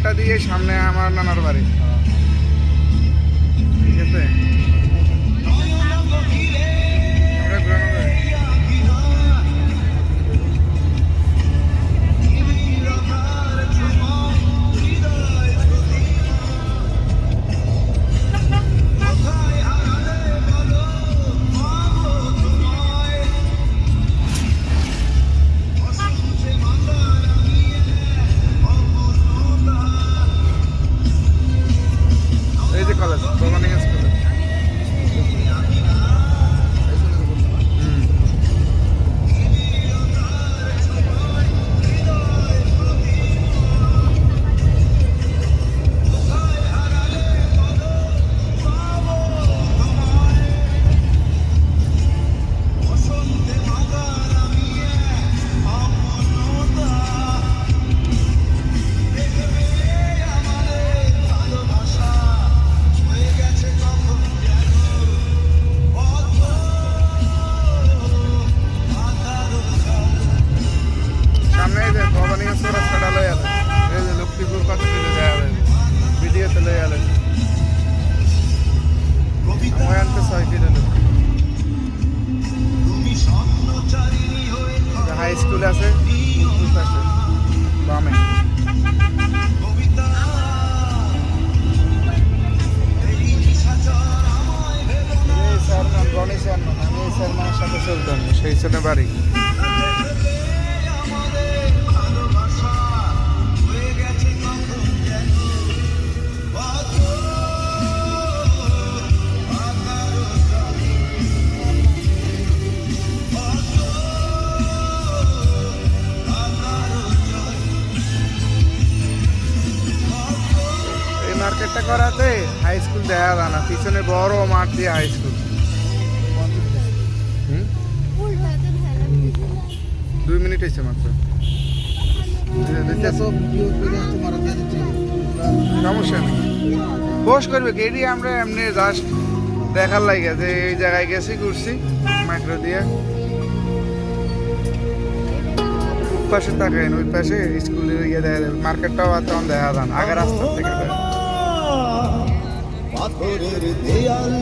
রোডটা দিয়ে সামনে আমার নানার বাড়ি। ঠিক আছে, আমরা ঘুরানো যাবে। এই যে কলেজ, গভর্নমেন্ট স্কুল। সামনে এই যে ভবানীগঞ্জ রাস্তাটা লয়ে গেল, এই যে লক্ষ্মীপুর কত কিলো যায় ভিডিওতে লয়ে গেল। আমার আনতে 6 কিলো হাই স্কুল আছে পাশে বামে। গণেশ আমি এই স্যারমানের সাথে চলতাম, সেই ছেলে বাড়ি। মার্কেটটা করাতে হাই স্কুল দেখা যায় না, পিছনে বড় মাঠ দিয়ে হাই স্কুল। 2 মিনিট হয়েছে মাত্র। সমস্যা নেই, পোস্ট করবে কেডি, আমরা এমনি জাস্ট দেখার লাগে যে এই জায়গায় গেছি ঘুরছি মাইক্রো দিয়ে। পাশে থাকেন, ওই পাশে স্কুলের ইয়ে দেখা যাবে, মার্কেটটাও তখন দেখা যান আগে রাস্তা থেকে। পাথরের দেয়াল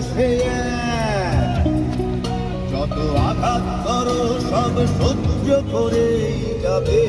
যত আঘাত করো সব সহ্য করে যাবে।